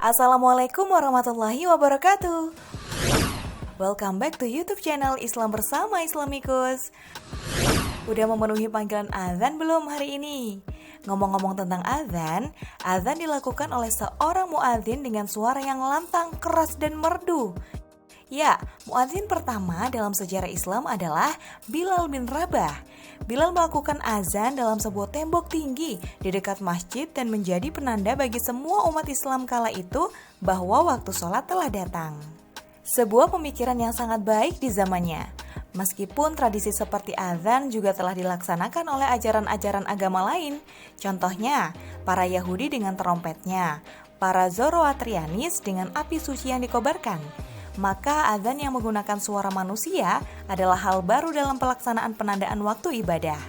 Assalamualaikum warahmatullahi wabarakatuh. Welcome back to YouTube channel Islam Bersama Islamikus. Udah memenuhi panggilan azan belum hari ini? Ngomong-ngomong tentang azan dilakukan oleh seorang muadzin dengan suara yang lantang, keras dan merdu. Ya, muadzin pertama dalam sejarah Islam adalah Bilal bin Rabah. Bilal melakukan azan dalam sebuah tembok tinggi di dekat masjid dan menjadi penanda bagi semua umat Islam kala itu bahwa waktu sholat telah datang. Sebuah pemikiran yang sangat baik di zamannya. Meskipun tradisi seperti azan juga telah dilaksanakan oleh ajaran-ajaran agama lain. Contohnya, para Yahudi dengan trompetnya, para Zoroastrianis dengan api suci yang dikobarkan. Maka azan yang menggunakan suara manusia adalah hal baru dalam pelaksanaan penandaan waktu ibadah.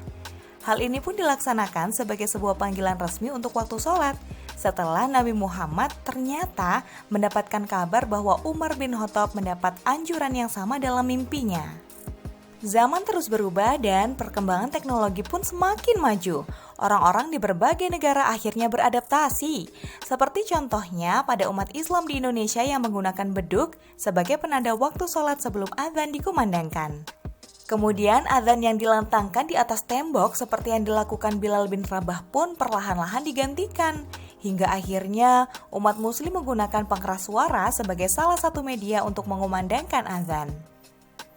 Hal ini pun dilaksanakan sebagai sebuah panggilan resmi untuk waktu sholat, setelah Nabi Muhammad ternyata mendapatkan kabar bahwa Umar bin Khattab mendapat anjuran yang sama dalam mimpinya. Zaman terus berubah dan perkembangan teknologi pun semakin maju. Orang-orang di berbagai negara akhirnya beradaptasi. Seperti contohnya pada umat Islam di Indonesia yang menggunakan beduk sebagai penanda waktu sholat sebelum azan dikumandangkan. Kemudian azan yang dilantangkan di atas tembok seperti yang dilakukan Bilal bin Rabah pun perlahan-lahan digantikan. Hingga akhirnya umat muslim menggunakan pengeras suara sebagai salah satu media untuk mengumandangkan azan.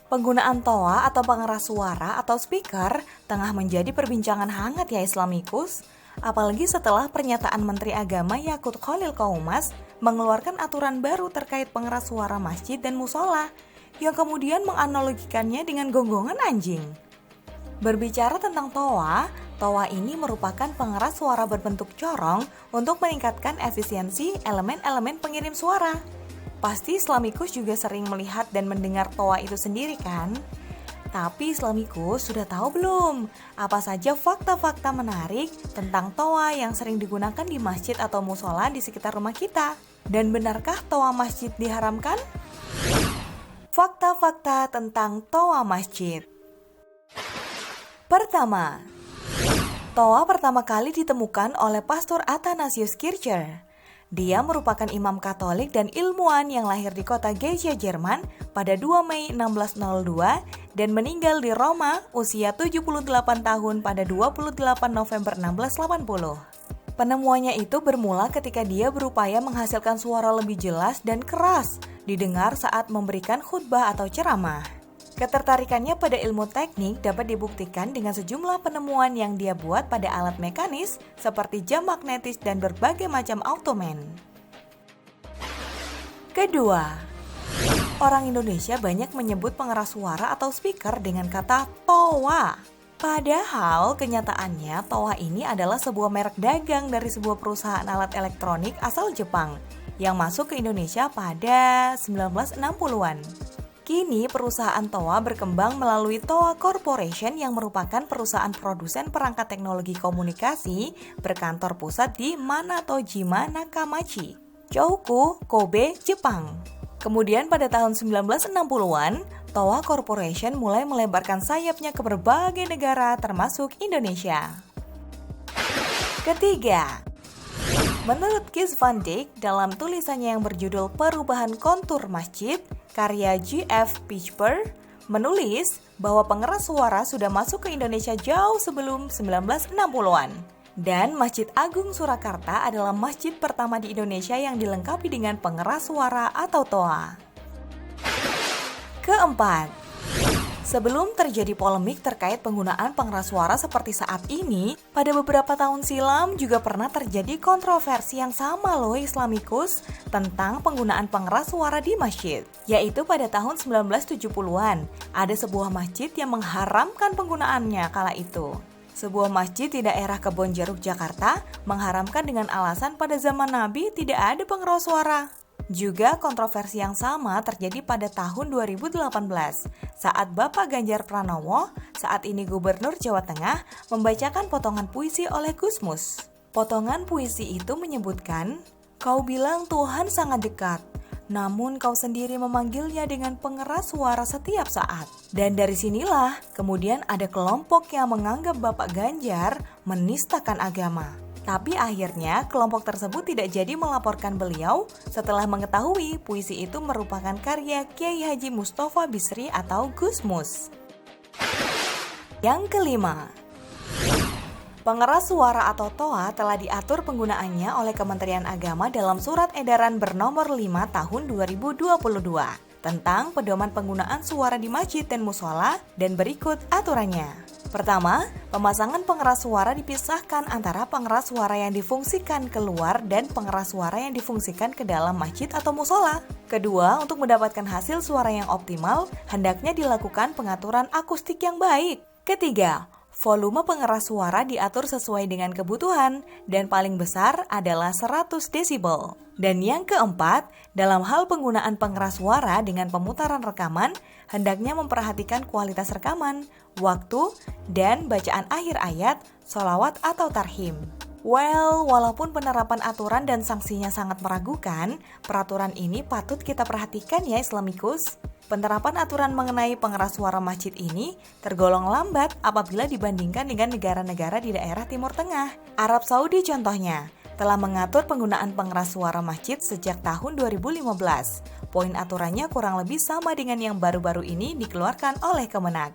Penggunaan toa atau pengeras suara atau speaker tengah menjadi perbincangan hangat ya Islamikus, apalagi setelah pernyataan Menteri Agama Yakut Khalil Qaumas mengeluarkan aturan baru terkait pengeras suara masjid dan musola yang kemudian menganalogikannya dengan gonggongan anjing. Berbicara tentang toa ini merupakan pengeras suara berbentuk corong untuk meningkatkan efisiensi elemen-elemen pengirim suara. Pasti Islamikus juga sering melihat dan mendengar toa itu sendiri kan? Tapi Islamikus sudah tahu belum? Apa saja fakta-fakta menarik tentang toa yang sering digunakan di masjid atau musola di sekitar rumah kita? Dan benarkah toa masjid diharamkan? Fakta-fakta tentang toa masjid. Pertama, toa pertama kali ditemukan oleh Pastor Athanasius Kircher. Dia merupakan imam Katolik dan ilmuwan yang lahir di kota Geisha, Jerman pada 2 Mei 1602 dan meninggal di Roma usia 78 tahun pada 28 November 1680. Penemuannya itu bermula ketika dia berupaya menghasilkan suara lebih jelas dan keras didengar saat memberikan khutbah atau ceramah. Ketertarikannya pada ilmu teknik dapat dibuktikan dengan sejumlah penemuan yang dia buat pada alat mekanis seperti jam magnetis dan berbagai macam automan. Kedua, orang Indonesia banyak menyebut pengeras suara atau speaker dengan kata toa. Padahal kenyataannya toa ini adalah sebuah merek dagang dari sebuah perusahaan alat elektronik asal Jepang yang masuk ke Indonesia pada 1960-an. Kini perusahaan Toa berkembang melalui Toa Corporation yang merupakan perusahaan produsen perangkat teknologi komunikasi berkantor pusat di Manatojima Nakamachi, Choukou, Kobe, Jepang. Kemudian pada tahun 1960-an, Toa Corporation mulai melebarkan sayapnya ke berbagai negara termasuk Indonesia. Ketiga, menurut Kees van Dijk dalam tulisannya yang berjudul Perubahan Kontur Masjid, karya G.F. Pitchper, menulis bahwa pengeras suara sudah masuk ke Indonesia jauh sebelum 1960-an. Dan Masjid Agung Surakarta adalah masjid pertama di Indonesia yang dilengkapi dengan pengeras suara atau toa. Keempat, sebelum terjadi polemik terkait penggunaan pengeras suara seperti saat ini, pada beberapa tahun silam juga pernah terjadi kontroversi yang sama loh Islamikus tentang penggunaan pengeras suara di masjid. Yaitu pada tahun 1970-an, ada sebuah masjid yang mengharamkan penggunaannya kala itu. Sebuah masjid di daerah Kebonjeruk, Jakarta mengharamkan dengan alasan pada zaman Nabi tidak ada pengeras suara. Juga kontroversi yang sama terjadi pada tahun 2018 saat Bapak Ganjar Pranowo, saat ini Gubernur Jawa Tengah, membacakan potongan puisi oleh Gusmus. Potongan puisi itu menyebutkan, "Kau bilang Tuhan sangat dekat, namun kau sendiri memanggilnya dengan pengeras suara setiap saat." Dan dari sinilah kemudian ada kelompok yang menganggap Bapak Ganjar menistakan agama. Tapi akhirnya kelompok tersebut tidak jadi melaporkan beliau setelah mengetahui puisi itu merupakan karya Kiai Haji Mustafa Bisri atau Gus Mus. Yang kelima, pengeras suara atau TOA telah diatur penggunaannya oleh Kementerian Agama dalam Surat Edaran Bernomor 5 Tahun 2022 tentang pedoman penggunaan suara di masjid dan mushola, dan berikut aturannya. Pertama, pemasangan pengeras suara dipisahkan antara pengeras suara yang difungsikan keluar dan pengeras suara yang difungsikan ke dalam masjid atau mushola. Kedua, untuk mendapatkan hasil suara yang optimal, hendaknya dilakukan pengaturan akustik yang baik. Ketiga, volume pengeras suara diatur sesuai dengan kebutuhan dan paling besar adalah 100 desibel. Dan yang keempat, dalam hal penggunaan pengeras suara dengan pemutaran rekaman, hendaknya memperhatikan kualitas rekaman, waktu, dan bacaan akhir ayat, sholawat atau tarhim. Well, walaupun penerapan aturan dan sanksinya sangat meragukan, peraturan ini patut kita perhatikan ya Islamikus. Penerapan aturan mengenai pengeras suara masjid ini tergolong lambat apabila dibandingkan dengan negara-negara di daerah Timur Tengah. Arab Saudi contohnya, telah mengatur penggunaan pengeras suara masjid sejak tahun 2015. Poin aturannya kurang lebih sama dengan yang baru-baru ini dikeluarkan oleh Kemenak.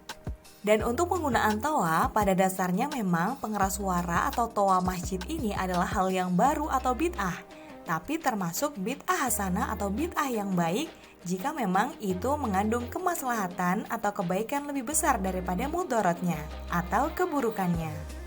Dan untuk penggunaan TOA, pada dasarnya memang pengeras suara atau TOA masjid ini adalah hal yang baru atau bid'ah. Tapi termasuk bid'ah hasanah atau bid'ah yang baik jika memang itu mengandung kemaslahatan atau kebaikan lebih besar daripada mudaratnya atau keburukannya.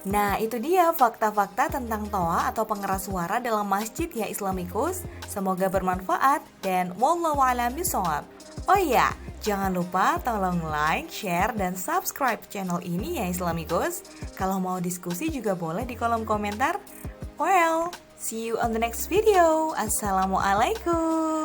Nah, itu dia fakta-fakta tentang TOA atau pengeras suara dalam masjid ya Islamikus. Semoga bermanfaat dan wallahu a'lam bishawab. Oh iya, jangan lupa tolong like, share, dan subscribe channel ini ya Islamikus. Kalau mau diskusi juga boleh di kolom komentar. Well, see you on the next video. Assalamualaikum.